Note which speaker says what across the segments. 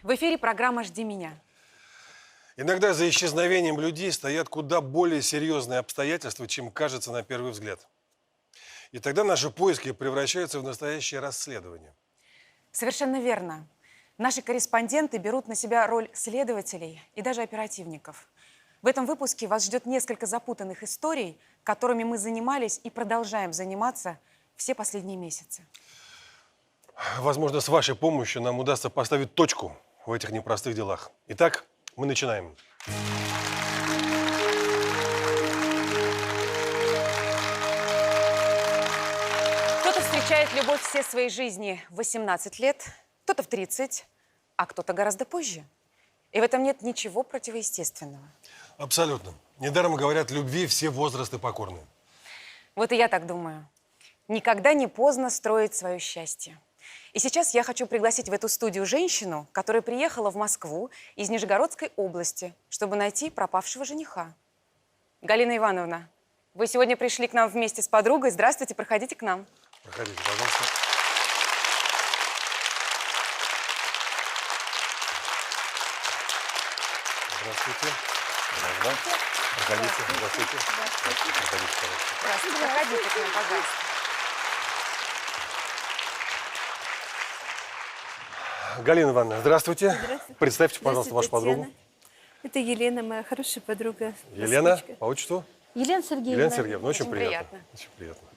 Speaker 1: В эфире программа «Жди меня».
Speaker 2: Иногда за исчезновением людей стоят куда более серьезные обстоятельства, чем кажется на первый взгляд. И тогда наши поиски превращаются в настоящее расследование.
Speaker 1: Совершенно верно. Наши корреспонденты берут на себя роль следователей и даже оперативников. В этом выпуске вас ждет несколько запутанных историй, которыми мы занимались и продолжаем заниматься все последние месяцы.
Speaker 2: Возможно, с вашей помощью нам удастся поставить точку в этих непростых делах. Итак, мы начинаем.
Speaker 1: Кто-то встречает любовь все своей жизни в 18 лет, кто-то в 30, а кто-то гораздо позже. И в этом нет ничего противоестественного.
Speaker 2: Абсолютно. Недаром говорят, любви все возрасты покорны.
Speaker 1: Вот и я так думаю. Никогда не поздно строить свое счастье. И сейчас я хочу пригласить в эту студию женщину, которая приехала в Москву из Нижегородской области, чтобы найти пропавшего жениха. Галина Ивановна, вы сегодня пришли к нам вместе с подругой. Здравствуйте, проходите к нам.
Speaker 2: Проходите, пожалуйста. Здравствуйте. Здравствуйте. Проходите. Здравствуйте. Здравствуйте. Проходите, пожалуйста.
Speaker 1: Здравствуйте, проходите к нам, пожалуйста.
Speaker 2: Галина Ивановна, здравствуйте.
Speaker 3: Здравствуйте.
Speaker 2: Представьте, пожалуйста, вашу
Speaker 3: Здравствуйте,
Speaker 2: подругу.
Speaker 3: Елена. Это Елена, моя хорошая подруга.
Speaker 2: Елена,
Speaker 3: москвичка.
Speaker 2: по отчеству?
Speaker 3: Елена Сергеевна.
Speaker 2: Елена Сергеевна, очень
Speaker 1: Очень
Speaker 2: приятно.
Speaker 1: приятно.
Speaker 2: Очень приятно.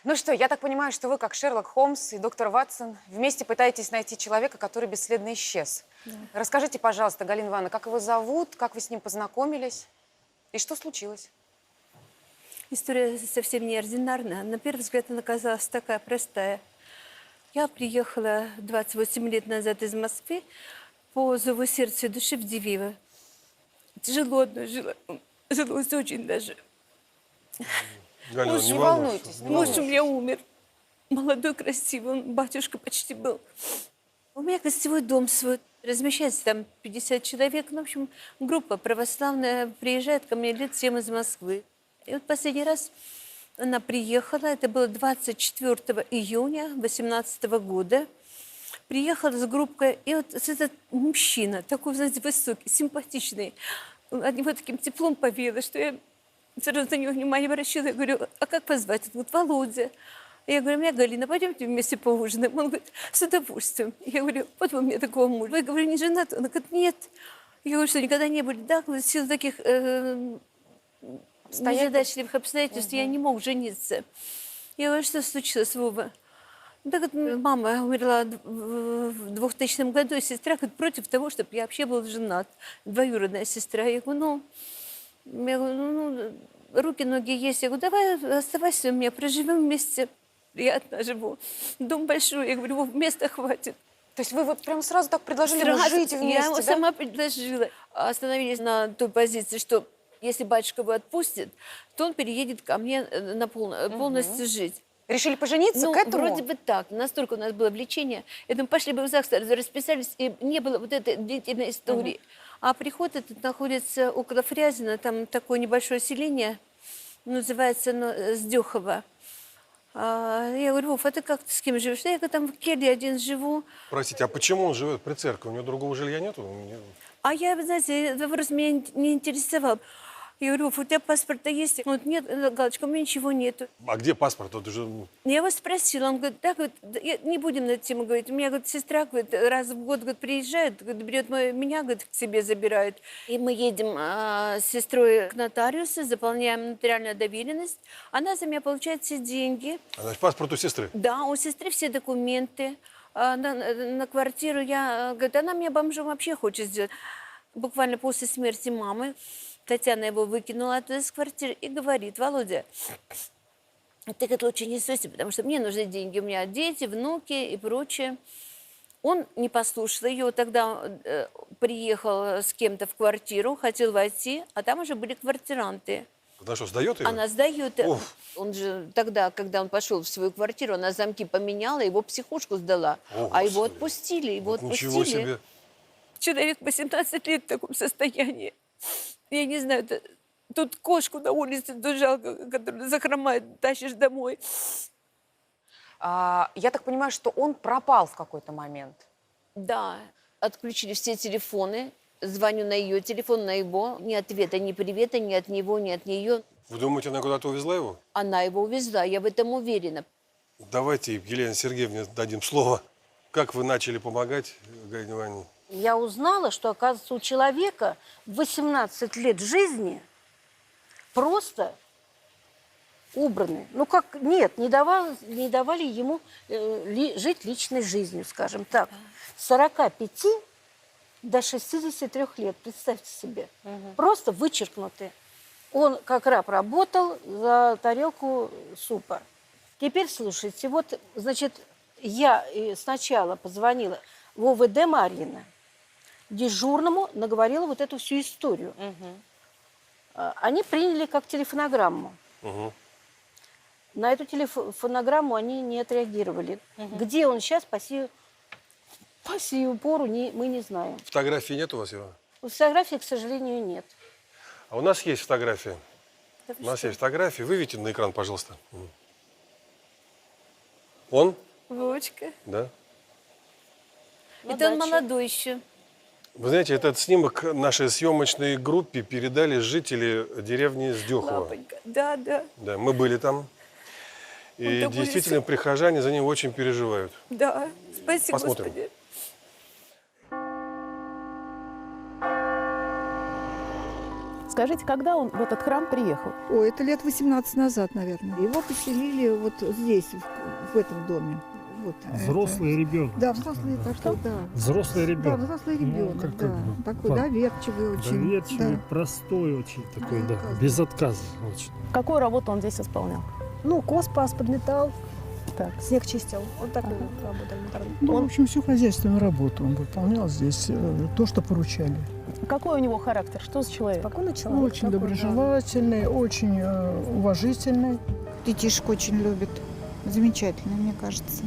Speaker 1: Ну что, я так понимаю, что вы, как Шерлок Холмс и доктор Ватсон, вместе пытаетесь найти человека, который бесследно исчез. Да. Расскажите, пожалуйста, Галина Ивановна, как его зовут, как вы с ним познакомились и что случилось?
Speaker 3: История совсем неординарная. На первый взгляд она казалась такая простая. Я приехала 28 лет назад из Москвы по зову сердца и души в Дивиево. Тяжело одно жила. Жилось очень даже.
Speaker 2: Галина,
Speaker 1: Не
Speaker 2: не
Speaker 1: волнуйтесь, не
Speaker 3: Муж у меня умер. Молодой, красивый, он батюшка почти был. У меня гостевой дом свой. Размещается там 50 человек. Ну, в общем, группа православная приезжает ко мне лет 7 из Москвы. И вот последний раз она приехала, это было 24 июня 2018 года. Приехала с группой, и вот этот мужчина, такой, знаете, высокий, симпатичный, от него таким теплом повеяло, что я сразу на него внимание обращала. Я говорю, а как позвать? Он говорит, Володя. Я говорю, меня Галина, пойдемте вместе поужинаем. Он говорит, с удовольствием. Я говорю, вот вы мне такого мужа. Я говорю, не женат? Он говорит, нет. Я говорю, что никогда не были. Да, в силу таких незадачливых обстоятельств я не мог жениться. Я говорю, что случилось, Вова? Так вот, мама умерла в 2000 году, и сестра говорит, против того, чтобы я вообще был женат. Двоюродная сестра. Я говорю, руки, ноги есть. Я говорю, давай оставайся у меня, проживем вместе. Я одна живу. Дом большой. Я говорю, Вов, места хватит.
Speaker 1: То есть вы вот прям сразу так предложили ему жить вместе,
Speaker 3: я ему
Speaker 1: да?
Speaker 3: сама предложила. Остановились на той позиции, что если батюшка его отпустит, то он переедет ко мне на полностью жить.
Speaker 1: Решили пожениться к этому?
Speaker 3: Вроде бы так. Настолько у нас было влечение. Я думаю, пошли бы в ЗАГС, расписались, и не было вот этой длительной истории. А приход этот находится около Фрязино, там такое небольшое селение, называется оно Сдюхово. Я говорю, Вов, а ты как, с кем живешь? Я говорю, там в келье один живу.
Speaker 2: Простите, а почему он живет при церкви? У него другого жилья нету?
Speaker 3: А я, вы знаете, этот вопрос меня не интересовал. Я говорю, Вов, у тебя паспорта есть? Он говорит, нет, Галочка, у меня ничего нету.
Speaker 2: А где паспорт? Это же...
Speaker 3: Я его спросила, он говорит, да, говорит, не будем на эту тему говорить. У меня, говорит, сестра, говорит, раз в год, говорит, приезжает, говорит, берет меня, говорит, к себе забирает. И мы едем с сестрой к нотариусу, заполняем нотариальную доверенность. Она за меня получает все деньги.
Speaker 2: А значит, паспорт у сестры?
Speaker 3: Да, у сестры все документы. На квартиру я, говорит, она меня бомжом вообще хочет сделать. Буквально после смерти мамы Татьяна его выкинула оттуда из квартиры и говорит, Володя, ты, говорит, лучше не ссорься, потому что мне нужны деньги, у меня дети, внуки и прочее. Он не послушал ее, тогда приехал с кем-то в квартиру, хотел войти, а там уже были квартиранты.
Speaker 2: Она что, сдает ее?
Speaker 3: Она сдает.
Speaker 2: Уф.
Speaker 3: Он же тогда, когда он пошел в свою квартиру, она замки поменяла, его в психушку сдала.
Speaker 2: О,
Speaker 3: а его
Speaker 2: Господи.
Speaker 3: отпустили, его
Speaker 2: Вот
Speaker 3: отпустили.
Speaker 2: ничего себе.
Speaker 3: Человек 18 лет в таком состоянии. Я не знаю, тут кошку на улице жалко, которую захромает, тащишь домой.
Speaker 1: Я так понимаю, что он пропал в какой-то момент.
Speaker 3: Да. Отключили все телефоны. Звоню на ее телефон, на его. Ни ответа, ни привета, ни от него, ни от нее.
Speaker 2: Вы думаете, она куда-то увезла его?
Speaker 3: Она его увезла, я в этом уверена.
Speaker 2: Давайте Елене Сергеевне дадим слово. Как вы начали помогать Галине Ивановне?
Speaker 4: Я узнала, что, оказывается, у человека 18 лет жизни просто убраны. Ну, как, нет, не давали ему жить личной жизнью, скажем так. С 45 до 63 лет, представьте себе. Просто вычеркнуты. Он как раб работал за тарелку супа. Теперь слушайте, вот, значит, я сначала позвонила в ОВД Марьина, дежурному наговорила вот эту всю историю. Они приняли как телефонограмму. На эту телефонограмму они не отреагировали. Где он сейчас, по сию пору, мы не знаем.
Speaker 2: Фотографии нет у вас его?
Speaker 4: Фотографий, к сожалению, нет.
Speaker 2: А у нас есть фотографии.
Speaker 4: Да
Speaker 2: У нас
Speaker 4: что?
Speaker 2: есть фотографии. Выведите на экран, пожалуйста. Он?
Speaker 3: Вовочка.
Speaker 2: Да.
Speaker 3: Это он молодой еще.
Speaker 2: Вы знаете, этот снимок нашей съемочной группе передали жители деревни Сдюхово.
Speaker 3: Лапонька. Да, да,
Speaker 2: Да, мы были там. И
Speaker 3: такой
Speaker 2: действительно, прихожане за ним очень переживают.
Speaker 3: да. Спасибо,
Speaker 2: Посмотрим.
Speaker 3: Господи.
Speaker 5: Скажите, когда он в этот храм приехал?
Speaker 6: Ой, это лет 18 назад, наверное. Его поселили вот здесь, в этом доме. Вот,
Speaker 7: Взрослый ребенок.
Speaker 6: Да, взрослый такой, да.
Speaker 7: Взрослый
Speaker 6: Да,
Speaker 7: ребенок.
Speaker 6: взрослый
Speaker 7: Ну,
Speaker 6: ребенок,
Speaker 7: как
Speaker 6: да.
Speaker 7: бы,
Speaker 6: Такой
Speaker 7: да.
Speaker 6: доверчивый очень.
Speaker 7: Доверчивый,
Speaker 6: Да.
Speaker 7: простой очень такой, да.
Speaker 6: Безотказный.
Speaker 7: Безотказный очень.
Speaker 5: Какую работу он здесь исполнял?
Speaker 8: Ну, коспас подметал,
Speaker 5: Так.
Speaker 8: снег чистил. Вот так работал.
Speaker 7: Ну, в общем, всю хозяйственную работу он выполнял здесь, то, что поручали.
Speaker 5: Какой у него характер? Что за человек?
Speaker 8: Спокойный человек.
Speaker 7: Очень
Speaker 8: такой, да.
Speaker 7: доброжелательный, очень уважительный.
Speaker 6: Детишек очень любит. Замечательно, мне кажется.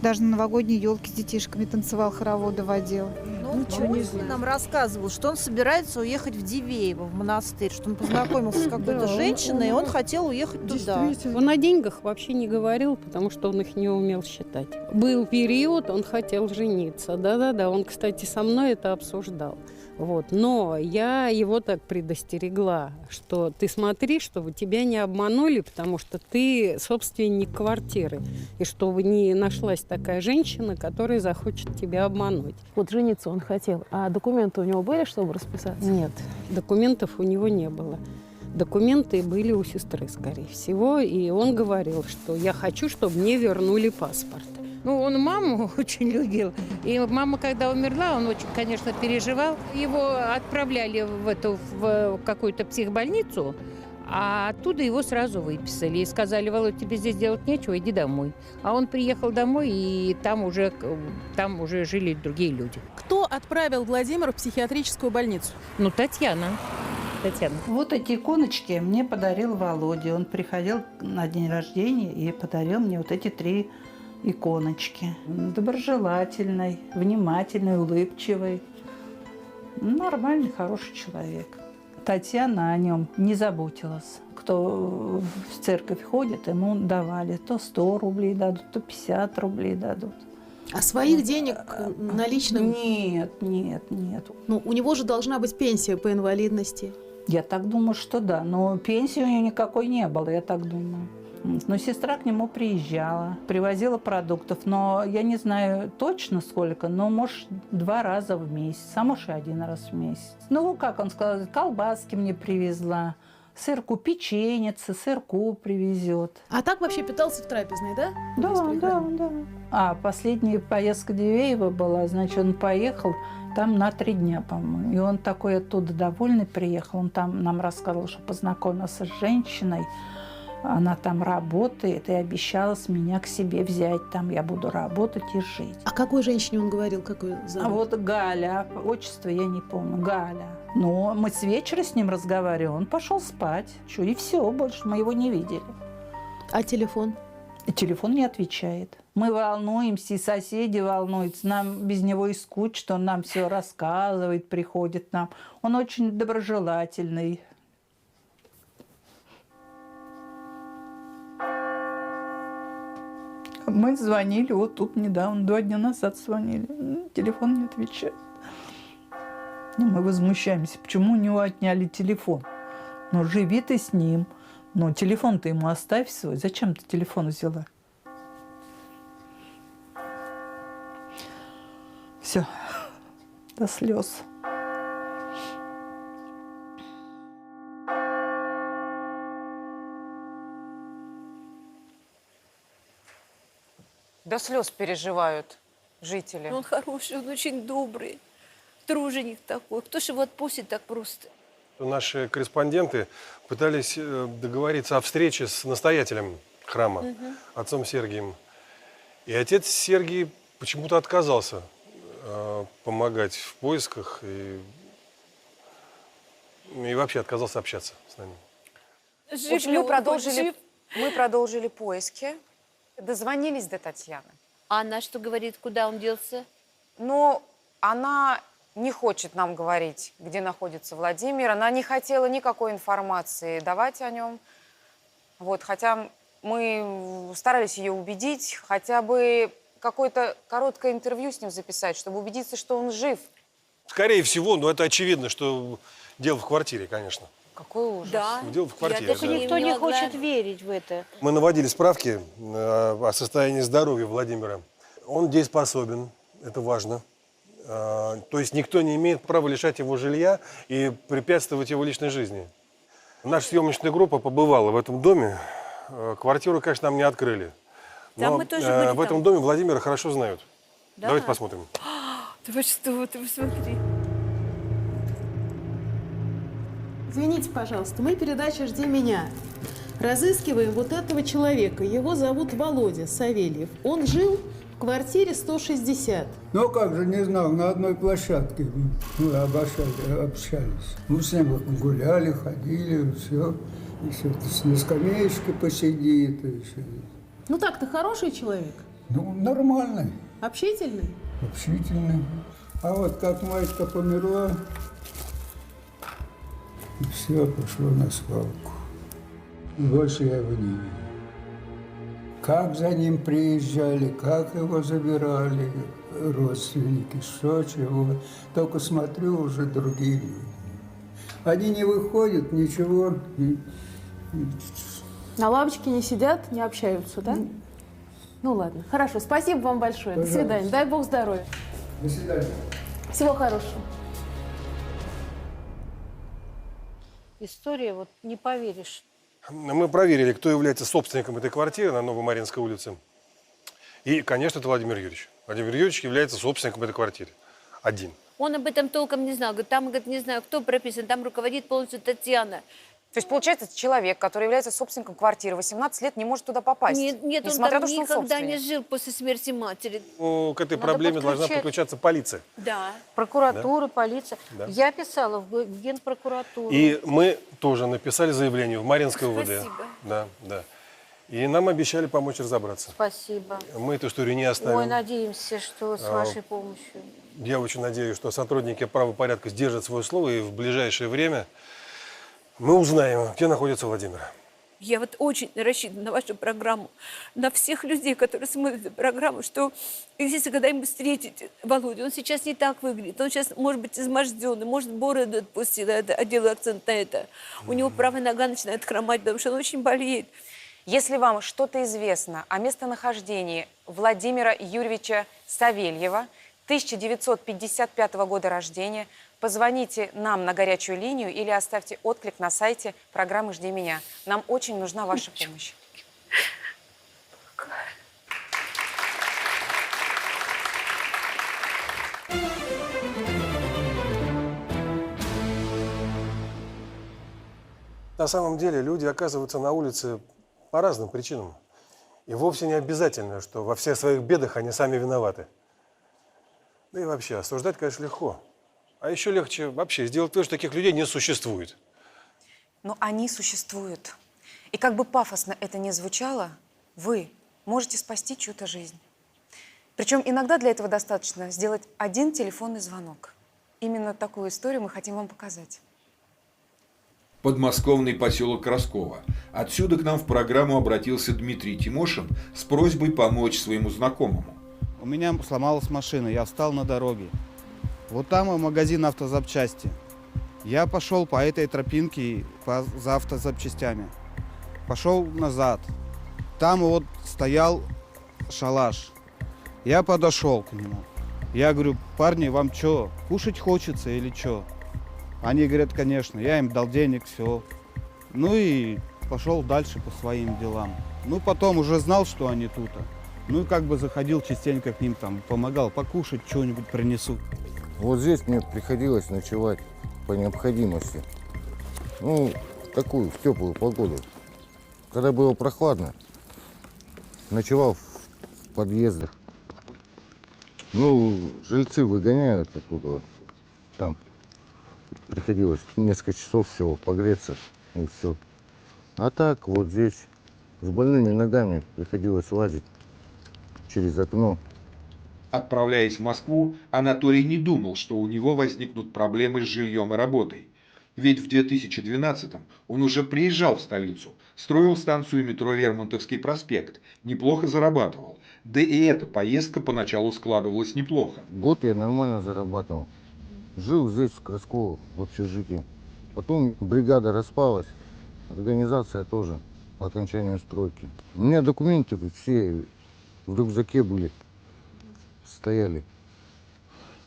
Speaker 6: Даже на новогодней елке с детишками танцевал, хороводы водил.
Speaker 8: Ничего не знаю.
Speaker 9: Нам рассказывал, что он собирается уехать в Дивеево, в монастырь, что он познакомился с какой-то
Speaker 7: Да,
Speaker 9: женщиной, и он
Speaker 7: он
Speaker 9: хотел уехать туда.
Speaker 7: Действительно.
Speaker 10: Он о деньгах вообще не говорил, потому что он их не умел считать. Был период, он хотел жениться. Да-да-да, он, кстати, со мной это обсуждал. Вот. Но я его так предостерегла, что ты смотри, чтобы тебя не обманули, потому что ты собственник квартиры. И чтобы не нашлась такая женщина, которая захочет тебя обмануть.
Speaker 5: Вот жениться он хотел. А документы у него были, чтобы расписаться?
Speaker 10: Нет, документов у него не было. Документы были у сестры, скорее всего. И он говорил, что я хочу, чтобы мне вернули паспорт.
Speaker 11: Ну, он маму очень любил. И мама, когда умерла, он очень, конечно, переживал. Его отправляли в какую-то психбольницу, а оттуда его сразу выписали. И сказали: Володь, тебе здесь делать нечего, иди домой. А он приехал домой, и там уже жили другие люди.
Speaker 5: Кто отправил Владимира в психиатрическую больницу?
Speaker 11: Ну, Татьяна.
Speaker 12: Вот эти иконочки мне подарил Володя. Он приходил на день рождения и подарил мне вот эти 3 иконочки. Доброжелательный, внимательный, улыбчивый. Нормальный, хороший человек. Татьяна о нем не заботилась. Кто в церковь ходит, ему давали то 100 рублей дадут, то 50 рублей дадут.
Speaker 5: А своих денег наличных?
Speaker 12: Нет.
Speaker 5: Ну, у него же должна быть пенсия по инвалидности.
Speaker 12: Я так думаю, что да. Но пенсии у нее никакой не было, я так думаю. Но сестра к нему приезжала, привозила продуктов. Но я не знаю точно сколько, но, может, 2 раза в месяц, а может, и 1 раз в месяц. Ну, как он сказал, колбаски мне привезла, сырку, печеницы, сырку привезет.
Speaker 5: А так вообще питался в трапезной, да?
Speaker 12: Да. А последняя поездка Дивеева была, значит, он поехал там на 3 дня, по-моему. И он такой оттуда довольный приехал. Он там нам рассказывал, что познакомился с женщиной. Она там работает и обещалась меня к себе взять. Там я буду работать и жить.
Speaker 5: О какой женщине он говорил? Какой зовут?
Speaker 12: А вот Галя, отчество я не помню, Галя. Но мы с вечера с ним разговаривали, он пошел спать. Чё, и все, больше мы его не видели.
Speaker 5: А телефон?
Speaker 12: И телефон не отвечает. Мы волнуемся, и соседи волнуются. Нам без него и скучно, он нам все рассказывает, приходит нам. Он очень доброжелательный. Мы звонили, вот тут недавно, 2 дня назад звонили. Телефон не отвечает. ним и возмущаемся, почему у него отняли телефон. Ну, живи ты с ним, но телефон ты ему оставь свой. Зачем ты телефон взяла? Все, до слез.
Speaker 1: До слез переживают жители.
Speaker 3: Он хороший, он очень добрый, труженик такой. Кто ж его отпустит так просто?
Speaker 2: Наши корреспонденты пытались договориться о встрече с настоятелем храма, отцом Сергием. И отец Сергий почему-то отказался помогать в поисках и вообще отказался общаться с нами.
Speaker 1: В общем, мы продолжили поиски, дозвонились до Татьяны.
Speaker 3: А она что говорит, куда он делся?
Speaker 1: Но она не хочет нам говорить, где находится Владимир. Она не хотела никакой информации давать о нем. Вот, хотя мы старались ее убедить, хотя бы какое-то короткое интервью с ним записать, чтобы убедиться, что он жив.
Speaker 2: Скорее всего, но это очевидно, что дело в квартире, конечно.
Speaker 1: Какой ужас.
Speaker 3: Да.
Speaker 2: Дело в квартире.
Speaker 4: Только
Speaker 2: да.
Speaker 4: никто не хочет верить в это.
Speaker 2: Мы наводили справки о состоянии здоровья Владимира. Он дееспособен, это важно. То есть никто не имеет права лишать его жилья и препятствовать его личной жизни. Наша съемочная группа побывала в этом доме. Квартиру, конечно, нам не открыли.
Speaker 3: Там
Speaker 2: Но
Speaker 3: мы тоже были
Speaker 2: в этом
Speaker 3: там.
Speaker 2: доме Владимира хорошо знают.
Speaker 3: Да?
Speaker 2: Давайте посмотрим.
Speaker 3: Ты что, ты посмотри.
Speaker 5: Извините, пожалуйста, мы передача «Жди меня». Разыскиваем вот этого человека. Его зовут Володя Савельев. Он жил в квартире 160.
Speaker 7: Ну, как же, не знал, на одной площадке мы общались. Мы с ним гуляли, ходили, все. Еще на скамеечке посидит. Еще.
Speaker 5: Ну так-то хороший человек?
Speaker 7: Ну, нормальный,
Speaker 5: Общительный?
Speaker 7: общительный. А вот как мать-то померла, и все пошло на свалку. И больше я его не видел. Как за ним приезжали, как его забирали родственники, что, чего. Только смотрю, уже другие люди. Они не выходят, ничего.
Speaker 5: На лавочке не сидят, не общаются, да? Ну ладно, хорошо. Спасибо вам большое.
Speaker 7: Пожалуйста.
Speaker 5: До свидания. Дай Бог здоровья.
Speaker 7: До свидания.
Speaker 5: Всего хорошего.
Speaker 4: История, вот не поверишь.
Speaker 2: Мы проверили, кто является собственником этой квартиры на Новомаринской улице. И, конечно, это Владимир Юрьевич. Владимир Юрьевич является собственником этой квартиры. Один.
Speaker 3: Он об этом толком не знал. Говорит, там, говорит, не знаю, кто прописан, там руководит полностью Татьяна.
Speaker 1: То есть, получается, человек, который является собственником квартиры, 18 лет не может туда попасть.
Speaker 3: Нет, он
Speaker 1: несмотря
Speaker 3: там
Speaker 1: на то, что он
Speaker 3: никогда не
Speaker 1: собственник.
Speaker 3: жил после смерти матери.
Speaker 2: Ну, к этой
Speaker 4: Надо
Speaker 2: проблеме должна
Speaker 4: подключать.
Speaker 2: подключаться полиция.
Speaker 3: Да.
Speaker 4: Прокуратура, полиция.
Speaker 2: Да.
Speaker 4: Я писала в Генпрокуратуру.
Speaker 2: И мы тоже написали заявление в Маринское УВД.
Speaker 3: Спасибо.
Speaker 2: Да, да. И нам обещали помочь разобраться.
Speaker 4: Спасибо.
Speaker 2: Мы эту историю не оставим.
Speaker 4: Ой, надеемся, что с вашей помощью.
Speaker 2: Я очень надеюсь, что сотрудники правопорядка сдержат свое слово, и в ближайшее время мы узнаем, где находится Владимир.
Speaker 3: Я вот очень рассчитываю на вашу программу, на всех людей, которые смотрят эту программу, что если когда-нибудь встретите Володю, он сейчас не так выглядит, он сейчас, может быть, изможденный, может, бороду отпустил, я делаю акцент на это. У него правая нога начинает хромать, потому что он очень болеет.
Speaker 1: Если вам что-то известно о местонахождении Владимира Юрьевича Савельева, 1955 года рождения, позвоните нам на горячую линию или оставьте отклик на сайте программы «Жди меня». Нам очень нужна ваша помощь.
Speaker 2: На самом деле люди оказываются на улице по разным причинам. И вовсе не обязательно, что во всех своих бедах они сами виноваты. Да и вообще, осуждать, конечно, легко. А еще легче вообще сделать то, что таких людей не существует.
Speaker 1: Но они существуют. И как бы пафосно это ни звучало, вы можете спасти чью-то жизнь. Причем иногда для этого достаточно сделать один телефонный звонок. Именно такую историю мы хотим вам показать.
Speaker 13: Подмосковный поселок Красково. Отсюда к нам в программу обратился Дмитрий Тимошин с просьбой помочь своему знакомому.
Speaker 14: У меня сломалась машина, я встал на дороге. Вот там и магазин автозапчасти. Я пошел по этой тропинке за автозапчастями. Пошел назад. Там вот стоял шалаш. Я подошел к нему. Я говорю: парни, вам что, кушать хочется или что? Они говорят: конечно. Я им дал денег, все. Ну и пошел дальше по своим делам. Ну потом уже знал, что они тут. Ну и как бы заходил частенько к ним, там помогал покушать, что-нибудь принесу.
Speaker 15: Вот здесь мне приходилось ночевать по необходимости. Ну, такую, в теплую погоду. Когда было прохладно, ночевал в подъездах. Ну, жильцы выгоняют оттуда. Там приходилось несколько часов всего погреться и все. А так вот здесь с больными ногами приходилось лазить через окно.
Speaker 13: Отправляясь в Москву, Анатолий не думал, что у него возникнут проблемы с жильем и работой. Ведь в 2012-м он уже приезжал в столицу, строил станцию метро Лермонтовский проспект, неплохо зарабатывал. Да и эта поездка поначалу складывалась неплохо.
Speaker 15: Год я нормально зарабатывал. Жил здесь, в Красково, в общежитии. Потом бригада распалась, организация тоже по окончанию стройки. У меня документы все в рюкзаке были, стояли.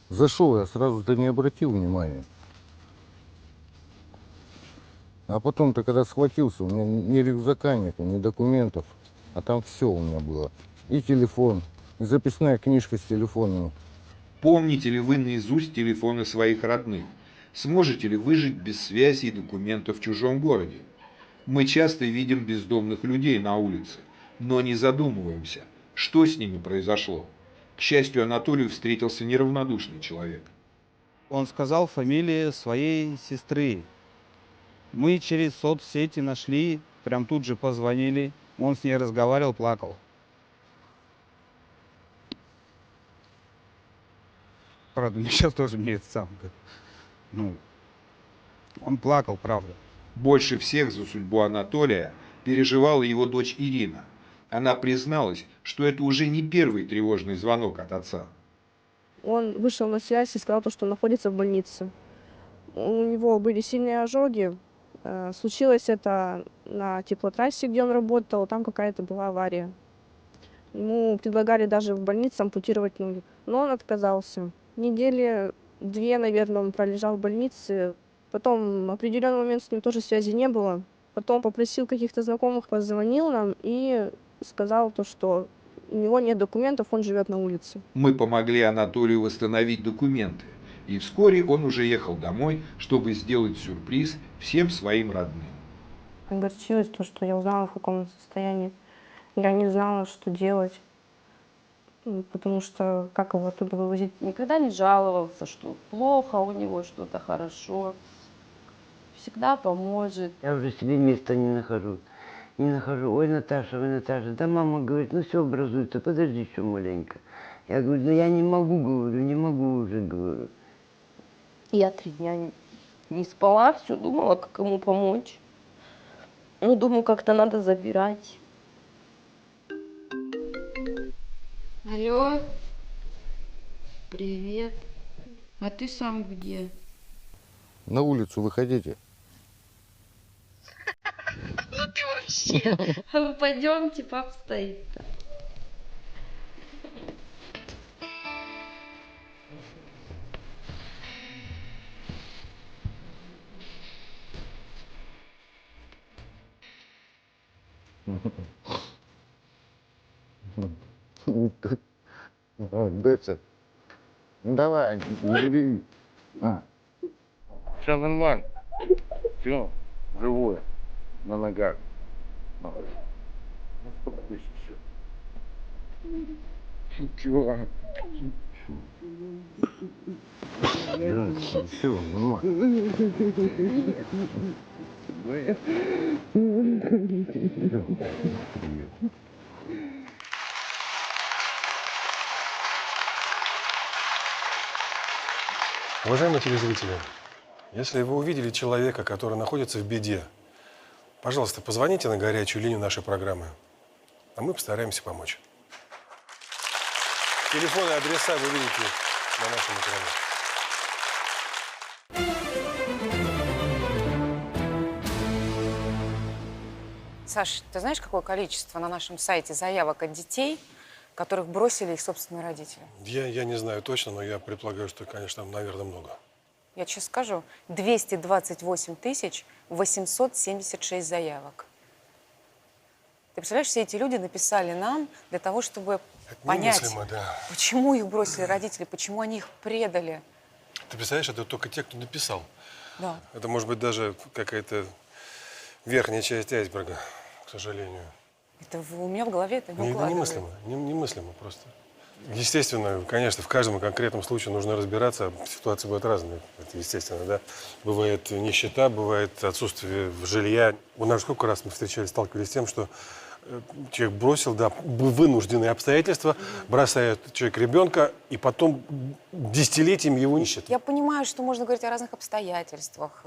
Speaker 15: Зашел, я сразу-то не обратил внимания. А потом-то, когда схватился, у меня ни рюкзака нет, ни документов, а там все у меня было. И телефон, и записная книжка с телефонами.
Speaker 13: Помните ли вы наизусть телефоны своих родных? Сможете ли выжить без связи и документов в чужом городе? Мы часто видим бездомных людей на улице, но не задумываемся, что с ними произошло. К счастью, Анатолию встретился неравнодушный человек.
Speaker 14: Он сказал фамилию своей сестры. Мы через соцсети нашли, прям тут же позвонили. Он с ней разговаривал, плакал. Правда, мне сейчас тоже мне это сам. Ну, он плакал, правда.
Speaker 13: Больше всех за судьбу Анатолия переживала его дочь Ирина. Она призналась, что это уже не первый тревожный звонок от отца.
Speaker 8: Он вышел на связь и сказал, что он находится в больнице. У него были сильные ожоги. Случилось это на теплотрассе, где он работал. Там какая-то была авария. Ему предлагали даже в больнице ампутировать ноги. Но он отказался. Недели 2, наверное, он пролежал в больнице. Потом в определенный момент с ним тоже связи не было. Потом попросил каких-то знакомых, позвонил нам и сказал то, что у него нет документов, он живет на улице.
Speaker 13: Мы помогли Анатолию восстановить документы. И вскоре он уже ехал домой, чтобы сделать сюрприз всем своим родным.
Speaker 8: Огорчилась то, что я узнала, в каком он состоянии. Я не знала, что делать. Потому что как его оттуда вывозить?
Speaker 16: Никогда не жаловался, что плохо у него, что-то хорошо. Всегда поможет.
Speaker 17: Я уже себе места не нахожу. Не нахожу. Ой, Наташа, ой, Наташа. Да мама говорит, ну все образуется, подожди еще маленько. Я говорю, ну я не могу, говорю, не могу уже, говорю.
Speaker 16: Я 3 дня не спала, все думала, как ему помочь. Ну, думаю, как-то надо забирать. Алло. Привет. А ты сам где?
Speaker 15: На улицу выходите.
Speaker 16: Ну ты вообще. Пойдемте, пап стоит.
Speaker 15: Доча, давай, бери. Все нормально. Все, живое, на ногах. Чего? Все, нормально.
Speaker 2: Уважаемые телезрители, если вы увидели человека, который находится в беде, пожалуйста, позвоните на горячую линию нашей программы, а мы постараемся помочь. Телефоны и адреса вы видите на нашем экране.
Speaker 1: Саш, ты знаешь, какое количество на нашем сайте заявок от детей, которых бросили их собственные родители?
Speaker 2: Я не знаю точно, но я предполагаю, что, конечно, там, наверное, много.
Speaker 1: Я сейчас скажу. 228 876 заявок. Ты представляешь, все эти люди написали нам для того, чтобы понять,
Speaker 2: Немыслимо, да.
Speaker 1: почему их бросили родители, почему они их предали.
Speaker 2: Ты представляешь, это только те, кто написал.
Speaker 1: Да.
Speaker 2: Это может быть даже какая-то верхняя часть айсберга, к сожалению.
Speaker 1: Это у меня в голове это не укладывается.
Speaker 2: Немыслимо просто. Естественно, конечно, в каждом конкретном случае нужно разбираться. Ситуации бывают разные, это естественно, да. Бывает нищета, бывает отсутствие жилья. У нас сколько раз мы встречались, сталкивались с тем, что человек бросил, да, вынужденные обстоятельства, бросает человек ребенка, и потом десятилетиями его ищет.
Speaker 1: Я понимаю, что можно говорить о разных обстоятельствах,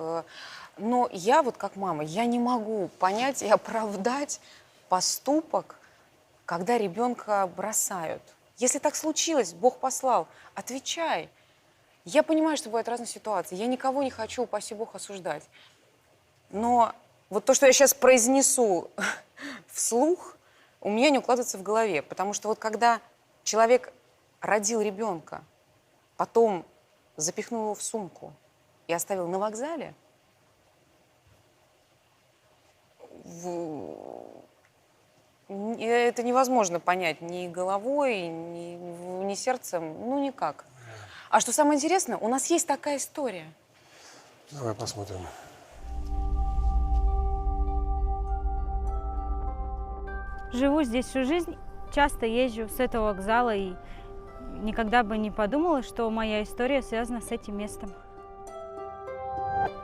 Speaker 1: но я вот как мама, я не могу понять и оправдать поступок, когда ребенка бросают. Если так случилось, Бог послал, отвечай. Я понимаю, что бывают разные ситуации. Я никого не хочу, упаси Бог, осуждать. Но вот то, что я сейчас произнесу вслух, у меня не укладывается в голове. Потому что вот когда человек родил ребенка, потом запихнул его в сумку и оставил на вокзале, это невозможно понять ни головой, ни сердцем, ну никак. А что самое интересное, у нас есть такая история.
Speaker 2: Давай посмотрим.
Speaker 18: Живу здесь всю жизнь, часто езжу с этого вокзала и никогда бы не подумала, что моя история связана с этим местом.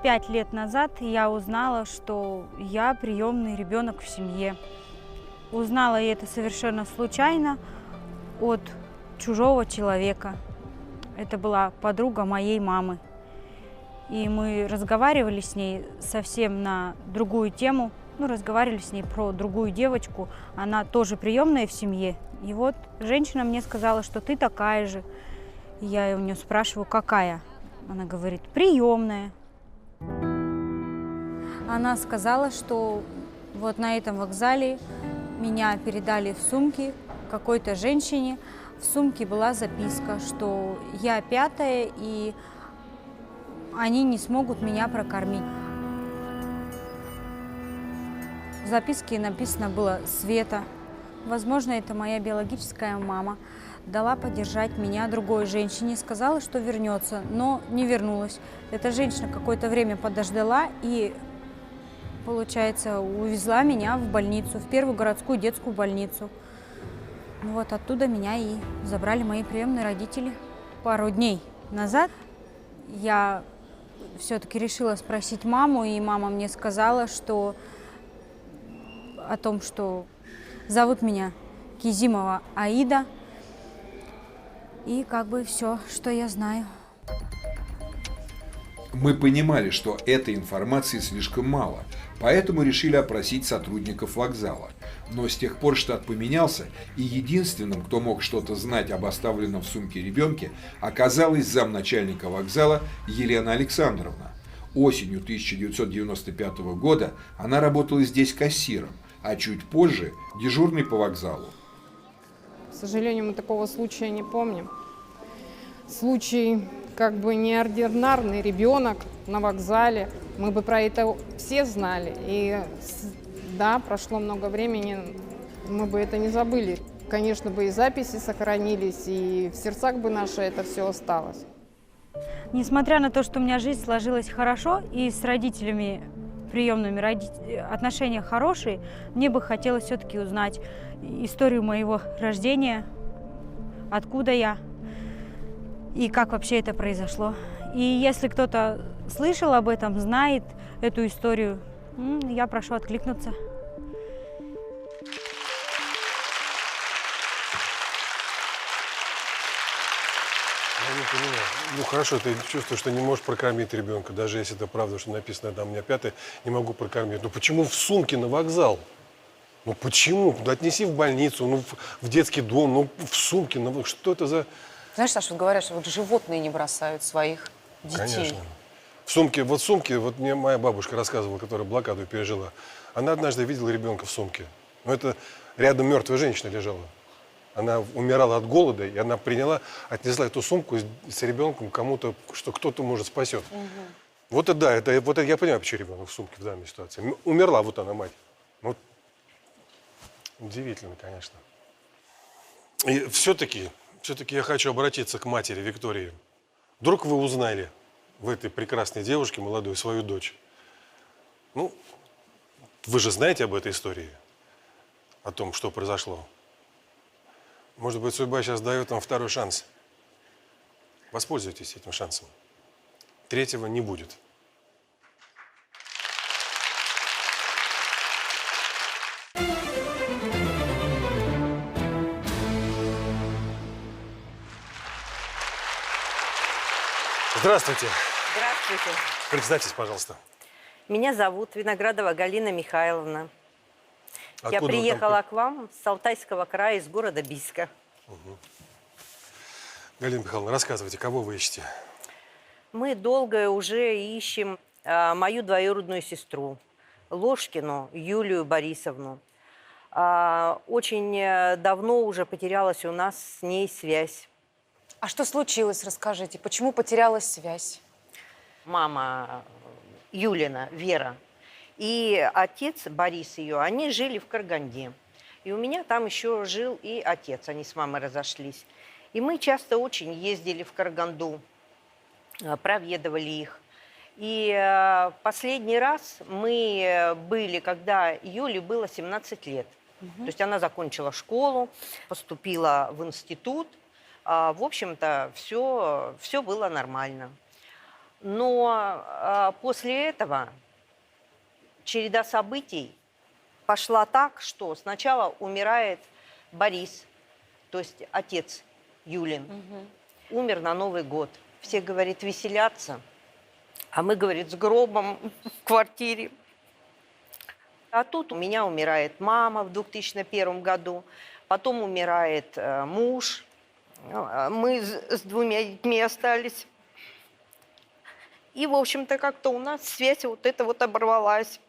Speaker 18: 5 лет назад я узнала, что я приемный ребенок в семье. Узнала я это совершенно случайно от чужого человека. Это была подруга моей мамы. И мы разговаривали с ней совсем на другую тему. Ну, разговаривали с ней про другую девочку. Она тоже приемная в семье. И вот женщина мне сказала, что ты такая же. И я у нее спрашиваю, какая? Она говорит, приемная. Она сказала, что вот на этом вокзале меня передали в сумке какой-то женщине. В сумке была записка, что я 5-я, и они не смогут меня прокормить. В записке написано было «Света». Возможно, это моя биологическая мама. Дала подержать меня другой женщине, сказала, что вернется, но не вернулась. Эта женщина какое-то время подождала и, получается, увезла меня в больницу, в первую городскую детскую больницу. Ну вот оттуда меня и забрали мои приемные родители. Пару дней назад я все-таки решила спросить маму, и мама мне сказала, что о том, что зовут меня Кизимова Аида, и как бы все, что я знаю.
Speaker 13: Мы понимали, что этой информации слишком мало, поэтому решили опросить сотрудников вокзала. Но с тех пор штат поменялся, и единственным, кто мог что-то знать об оставленном в сумке ребенке, оказалась замначальника вокзала Елена Александровна. Осенью 1995 года она работала здесь кассиром, а чуть позже дежурной по вокзалу.
Speaker 8: К сожалению, мы такого случая не помним. Случай как бы неординарный, ребенок на вокзале. Мы бы про это все знали. И да, прошло много времени, мы бы это не забыли. Конечно, бы и записи сохранились, и в сердцах бы наше это все осталось.
Speaker 18: Несмотря на то, что у меня жизнь сложилась хорошо, и с родителями приемными отношения хорошие, мне бы хотелось все-таки узнать историю моего рождения, откуда я и как вообще это произошло. И если кто-то слышал об этом, знает эту историю, я прошу откликнуться.
Speaker 2: Я не понимаю. Ну хорошо, ты чувствуешь, что не можешь прокормить ребенка, даже если это правда, что написано там у меня 5-я, не могу прокормить. Ну почему в сумке на вокзал? Ну почему? Да отнеси в больницу, ну в детский дом, ну в сумке, ну что это за...
Speaker 1: Знаешь, Саша, вот говорят, что вот животные не бросают своих детей.
Speaker 2: Конечно. В сумке, вот мне моя бабушка рассказывала, которая блокаду пережила. Она однажды видела ребенка в сумке. Но это рядом мертвая женщина лежала. Она умирала от голода, и она отнесла эту сумку с ребенком кому-то, что кто-то, может, спасет. Вот это да, вот это я понимаю, почему ребенок в сумке в данной ситуации. Умерла вот она, мать. Вот. Удивительно, конечно. И все-таки я хочу обратиться к матери Виктории. Вдруг вы узнали в этой прекрасной девушке, молодой, свою дочь. Ну, вы же знаете об этой истории, о том, что произошло. Может быть, судьба сейчас дает вам второй шанс. Воспользуйтесь этим шансом. Третьего не будет. Здравствуйте.
Speaker 19: Здравствуйте.
Speaker 2: Представьтесь, пожалуйста.
Speaker 19: Меня зовут Виноградова Галина Михайловна.
Speaker 2: Откуда
Speaker 19: Я
Speaker 2: вы
Speaker 19: приехала
Speaker 2: там?
Speaker 19: к вам с Алтайского края, из города Бийска.
Speaker 2: Галина Михайловна, рассказывайте, кого вы ищете?
Speaker 19: Мы долго уже ищем мою двоюродную сестру, Ложкину Юлию Борисовну. Очень давно уже потерялась у нас с ней связь.
Speaker 1: А что случилось, расскажите? Почему потерялась связь?
Speaker 19: Мама Юлина, Вера, и отец Борис ее, они жили в Караганде. И у меня там еще жил и отец, они с мамой разошлись. И мы часто очень ездили в Караганду, проведывали их. И последний раз мы были, когда Юле было 17 лет. То есть она закончила школу, поступила в институт. В общем-то, все было нормально. Но после этого череда событий пошла так, что сначала умирает Борис, то есть отец Юлин. Умер на Новый год. Все, говорит, веселятся, а мы, говорит, с гробом в квартире. А тут у меня умирает мама в 2001 году, потом умирает муж. Мы с двумя детьми остались. И, в общем-то, как-то у нас связь вот эта вот оборвалась.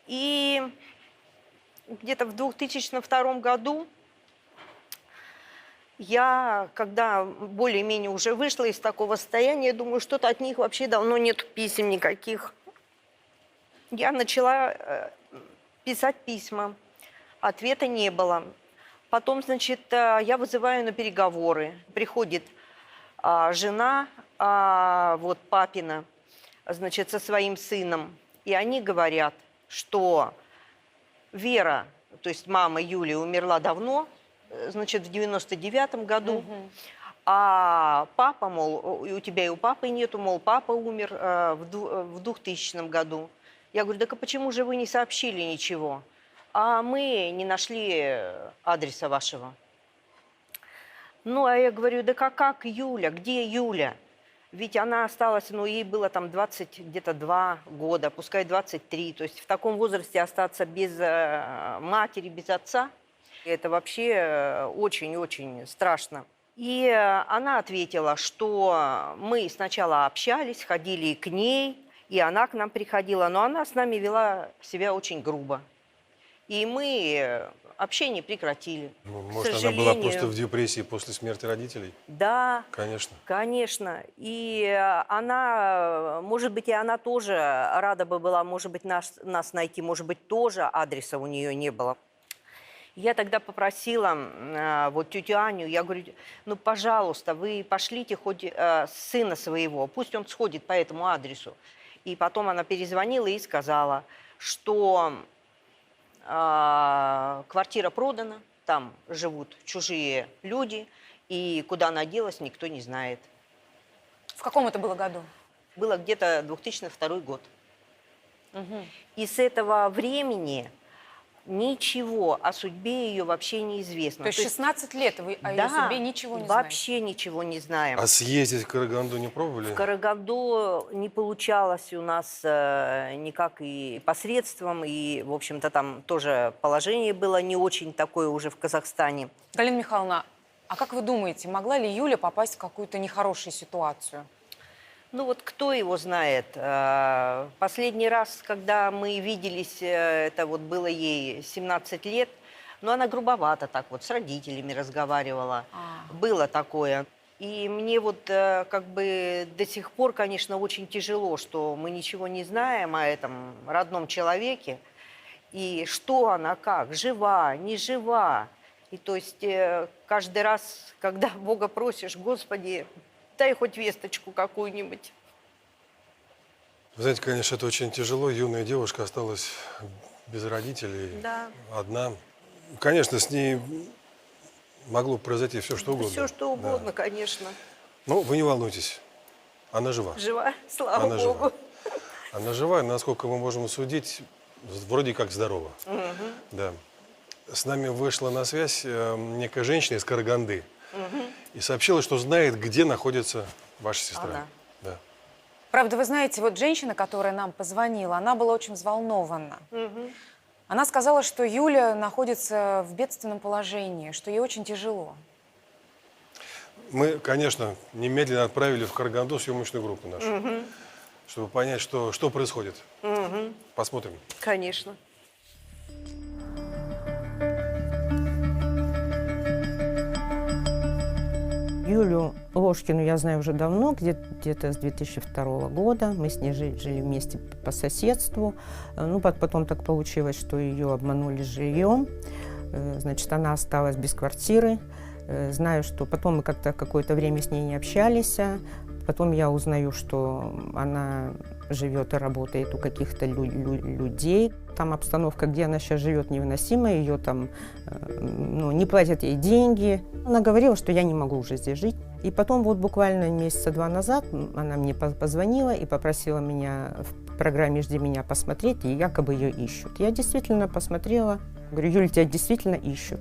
Speaker 19: И где-то в 2002 году я, когда более-менее уже вышла из такого состояния, думаю, что-то от них вообще давно нет писем никаких. Я начала писать письма. Ответа не было. Потом, значит, я вызываю на переговоры. Приходит жена, вот папина, значит, со своим сыном. И они говорят, что Вера, то есть мама Юли, умерла давно, значит, в 99-м году. А папа, мол, и у тебя и у папы нету, мол, папа умер в 2000 году. Я говорю, так а почему же вы не сообщили ничего? А мы не нашли адреса вашего. Ну, а я говорю, да как Юля, где Юля? Ведь она осталась, ну, ей было там 22 года, пускай 23. То есть в таком возрасте остаться без матери, без отца, это вообще очень-очень страшно. И она ответила, что мы сначала общались, ходили к ней, и она к нам приходила, но она с нами вела себя очень грубо. И мы общение прекратили.
Speaker 2: Ну, может, она была просто в депрессии после смерти родителей?
Speaker 19: Да.
Speaker 2: Конечно.
Speaker 19: Конечно. И она, может быть, и она тоже рада бы была, может быть, нас найти, может быть, тоже адреса у нее не было. Я тогда попросила вот тетю Аню, я говорю, ну, пожалуйста, вы пошлите хоть сына своего, пусть он сходит по этому адресу. И потом она перезвонила и сказала, что квартира продана, там живут чужие люди, и куда она делась, никто не знает.
Speaker 1: В каком это было году?
Speaker 19: Было где-то 2002 год. И с этого времени ничего о судьбе ее вообще не известно.
Speaker 1: То есть 16 лет вы о ее судьбе ничего не знаете?
Speaker 19: Вообще ничего не знаем.
Speaker 2: А съездить в Караганду не пробовали?
Speaker 19: В Караганду не получалось у нас никак и посредством, и, в общем-то, там тоже положение было не очень такое уже в Казахстане.
Speaker 1: Галина Михайловна, а как вы думаете, могла ли Юля попасть в какую-то нехорошую ситуацию?
Speaker 19: Ну вот кто его знает. Последний раз, когда мы виделись, это вот было ей 17 лет, но она грубовато так вот с родителями разговаривала. Было такое. И мне вот как бы до сих пор, конечно, очень тяжело, что мы ничего не знаем о этом родном человеке. И что она, как, жива, не жива. И то есть каждый раз, когда Бога просишь, Господи, дай хоть весточку какую-нибудь.
Speaker 2: Вы знаете, конечно, это очень тяжело. Юная девушка осталась без родителей,
Speaker 19: Да.
Speaker 2: одна. Конечно, с ней могло произойти все, что угодно.
Speaker 19: Все, что угодно, конечно.
Speaker 2: Но вы не волнуйтесь, она жива.
Speaker 19: Жива, слава
Speaker 2: Она
Speaker 19: Богу.
Speaker 2: жива. Она жива, насколько мы можем судить, вроде как здорова.
Speaker 19: Мгм.
Speaker 2: Да. С нами вышла на связь некая женщина из Караганды
Speaker 19: Мгм.
Speaker 2: и сообщила, что знает, где находится ваша сестра.
Speaker 1: Она.
Speaker 2: Да.
Speaker 1: Правда, вы знаете, вот женщина, которая нам позвонила, она была очень взволнована.
Speaker 19: Мгм.
Speaker 1: Она сказала, что Юля находится в бедственном положении, что ей очень тяжело.
Speaker 2: Мы, конечно, немедленно отправили в Караганду съемочную группу нашу,
Speaker 19: Мгм.
Speaker 2: чтобы понять, что происходит.
Speaker 19: Мгм.
Speaker 2: Посмотрим.
Speaker 19: Конечно.
Speaker 20: Юлю Ложкину я знаю уже давно, где-то с 2002 года. Мы с ней жили вместе по соседству. Ну, потом так получилось, что ее обманули с жильем. Значит, она осталась без квартиры. Знаю, что потом мы как-то какое-то время с ней не общались. Потом я узнаю, что она живет и работает у каких-то людей. Там обстановка, где она сейчас живет, невыносимая. Ее там не платят ей деньги. Она говорила, что я не могу уже здесь жить. И потом вот буквально месяца 2 назад она мне позвонила и попросила меня в программе «Жди меня» посмотреть, и якобы ее ищут. Я действительно посмотрела. Говорю: Юля, тебя действительно ищут.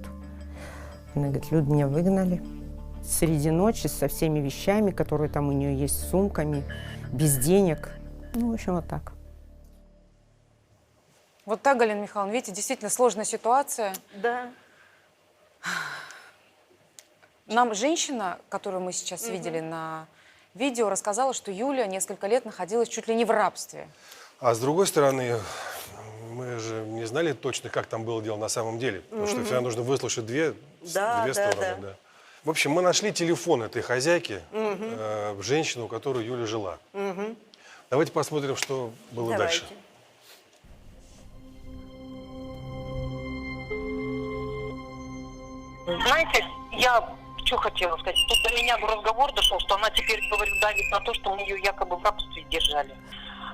Speaker 20: Она говорит: Люд, меня выгнали. Среди ночи со всеми вещами, которые там у нее есть, с сумками, без денег. Ну, в общем, вот так.
Speaker 1: Вот так, Галина Михайловна, видите, действительно сложная ситуация.
Speaker 19: Да.
Speaker 1: Нам женщина, которую мы сейчас видели на видео, рассказала, что Юля несколько лет находилась чуть ли не в рабстве.
Speaker 2: А с другой стороны, мы же не знали точно, как там было дело на самом деле. Потому что всегда нужно выслушать две стороны. Да. В общем, мы нашли телефон этой хозяйки, женщины, у которой Юля жила. Давайте посмотрим, что было дальше.
Speaker 21: Знаете, я что хотела сказать? Тут до меня разговор дошел, что она теперь, говорю, давит на то, что мы ее якобы в рабстве держали.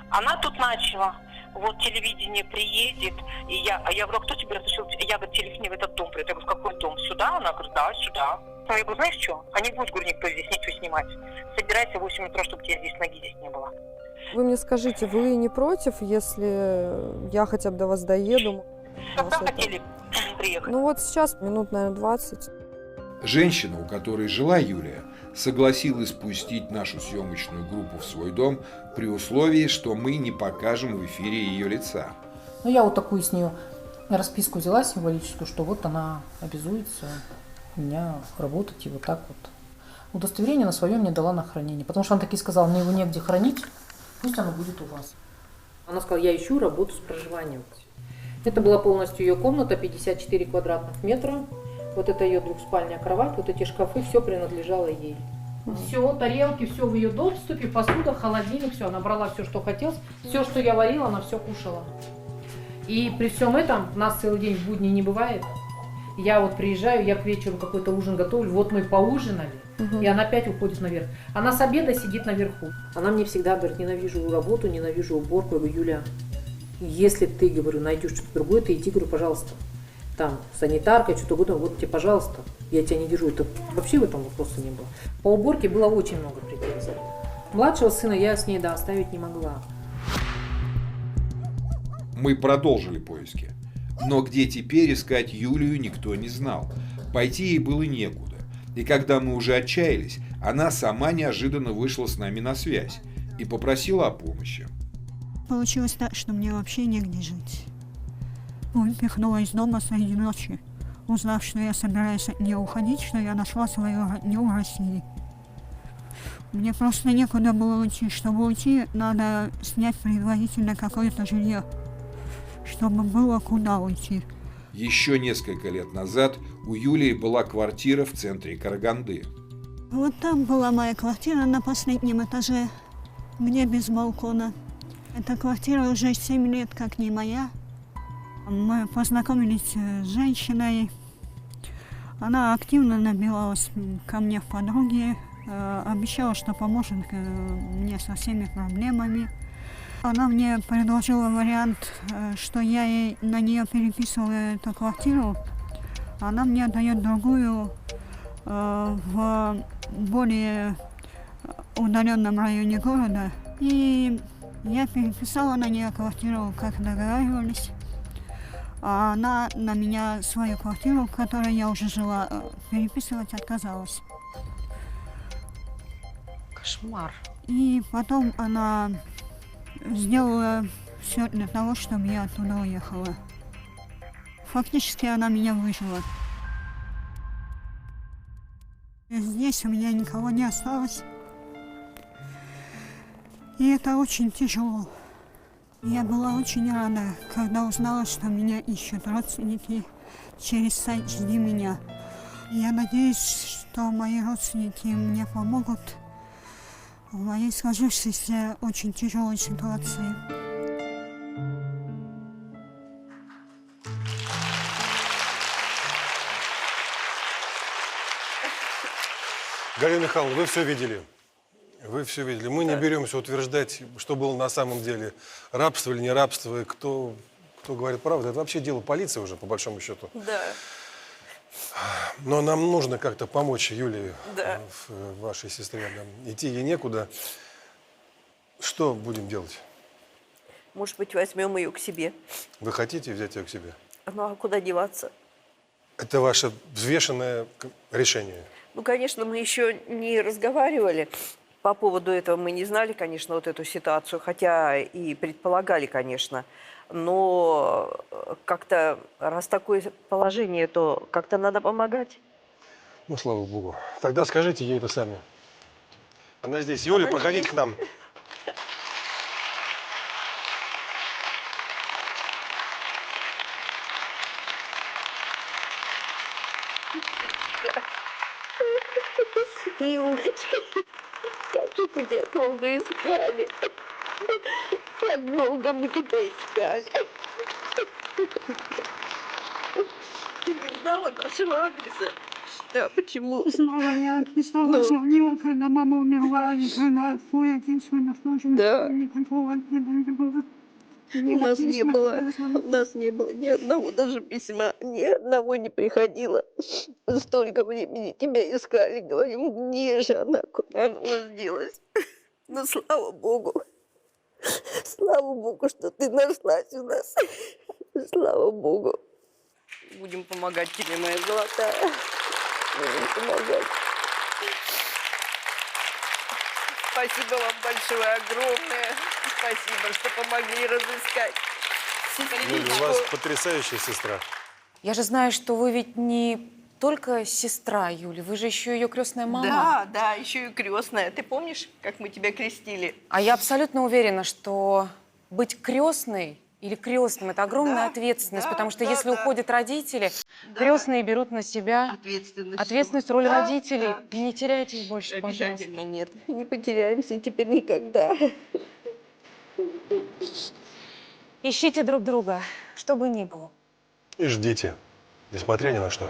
Speaker 21: Она тут начала, вот телевидение приедет, и я говорю: а кто тебе разрешил? Я говорю: телефоне в этот дом придет. Я говорю: в какой дом? Сюда? Она говорит: да, сюда. Я говорю: знаешь что? А не будет, говорю, никто здесь ничего снимать. Собирайся в 8 утра, чтобы тебя здесь ноги здесь не было.
Speaker 8: Вы мне скажите, вы не против, если я хотя бы до вас доеду?
Speaker 21: Когда хотели приехать?
Speaker 8: Ну вот сейчас минут, наверное, 20.
Speaker 13: Женщина, у которой жила Юлия, согласилась пустить нашу съемочную группу в свой дом при условии, что мы не покажем в эфире ее лица.
Speaker 22: Ну, я вот такую с нее расписку взяла символическую, что вот она обязуется у меня работать и вот так вот. Удостоверение на свое мне дала на хранение, потому что она таки сказала: мне его негде хранить, пусть оно будет у вас. Она сказала: я ищу работу с проживанием. Это была полностью ее комната, 54 квадратных метра. Вот это ее двухспальная кровать, вот эти шкафы, все принадлежало ей. Все, тарелки, все в ее доступе, посуда, холодильник, все, она брала все, что хотелось. Все, что я варила, она все кушала. И при всем этом, у нас целый день в будни не бывает. Я вот приезжаю, я к вечеру какой-то ужин готовлю, вот мы поужинали, и она опять уходит наверх. Она с обеда сидит наверху. Она мне всегда говорит: ненавижу работу, ненавижу уборку. Я говорю: Юля, если ты, говорю, найдешь что-то другое, ты иди, говорю, пожалуйста. Там санитарка, что-то угодно, вот тебе, пожалуйста, я тебя не держу. Это вообще в этом вопроса не было. По уборке было очень много претензий. Младшего сына я с ней, да, оставить не могла.
Speaker 13: Мы продолжили поиски. Но где теперь искать Юлию, никто не знал. Пойти ей было некуда. И когда мы уже отчаялись, она сама неожиданно вышла с нами на связь и попросила о помощи.
Speaker 23: Получилось так, что мне вообще негде жить. Выпихнула из дома среди ночи, узнав, что я собираюсь от нее уходить, что я нашла свою родню в России. Мне просто некуда было уйти. Чтобы уйти, надо снять предварительно какое-то жилье, чтобы было куда уйти.
Speaker 13: Еще несколько лет назад у Юлии была квартира в центре Караганды.
Speaker 23: Вот там была моя квартира на последнем этаже, где без балкона. Эта квартира уже 7 лет как не моя. Мы познакомились с женщиной. Она активно набивалась ко мне в подруги, обещала, что поможет мне со всеми проблемами. Она мне предложила вариант, что я ей на нее переписываю эту квартиру. Она мне дает другую в более удаленном районе города. И я переписала на нее квартиру, как договаривались. А она на меня свою квартиру, в которой я уже жила, переписывать отказалась.
Speaker 1: Кошмар.
Speaker 23: И потом она сделала все для того, чтобы я оттуда уехала. Фактически она меня выжила. Здесь у меня никого не осталось. И это очень тяжело. Я была очень рада, когда узнала, что меня ищут родственники через сайт «Жди меня». Я надеюсь, что мои родственники мне помогут в моей сложившейся очень тяжелой ситуации.
Speaker 2: Галина Михайловна, вы все видели. Вы все видели. Мы не беремся утверждать, что было на самом деле, рабство или не рабство, и кто говорит правду. Это вообще дело полиции уже, по большому счету.
Speaker 19: Да.
Speaker 2: Но нам нужно как-то помочь Юлии,
Speaker 19: Да.
Speaker 2: вашей сестре. Нам идти ей некуда. Что будем делать?
Speaker 19: Может быть, возьмем ее к себе.
Speaker 2: Вы хотите взять ее к себе?
Speaker 19: Ну, а куда деваться?
Speaker 2: Это ваше взвешенное решение?
Speaker 19: Ну, конечно, мы еще не разговаривали. По поводу этого мы не знали, конечно, вот эту ситуацию, хотя и предполагали, конечно. Но как-то, раз такое положение, то как-то надо помогать.
Speaker 2: Ну, слава богу. Тогда скажите ей это сами. Она здесь. Юля, проходите к нам.
Speaker 16: Как же тебя долго искали. Как долго мы тебя искали. Ты не знала нашего адреса? Да, почему?
Speaker 23: Знала, я писала, звонила, когда мама умерла, и когда свой единственный случай.
Speaker 16: Да.
Speaker 23: Никакого не было.
Speaker 16: У нас не было ни одного даже письма, ни одного не приходило. Столько времени тебя искали, говорим, где же она, куда она у нас делась. Но слава Богу, что ты нашлась у нас. Слава Богу.
Speaker 19: Будем помогать тебе, моя золотая.
Speaker 16: Будем помогать.
Speaker 19: Спасибо вам большое, огромное. Спасибо, что помогли разыскать
Speaker 2: Юля, у вас потрясающая сестра.
Speaker 1: Я же знаю, что вы ведь не только сестра Юли, вы же еще ее крестная мама.
Speaker 19: Да, да, еще и крестная. Ты помнишь, как мы тебя крестили?
Speaker 1: А я абсолютно уверена, что быть крестной или крестным – это огромная ответственность, потому что если уходят родители, крестные берут на себя ответственность, роль родителей. Не теряйтесь больше, пожалуйста.
Speaker 16: Обязательно нет. Не потеряемся теперь никогда.
Speaker 1: Ищите друг друга, что бы ни было.
Speaker 2: И ждите, несмотря ни на что.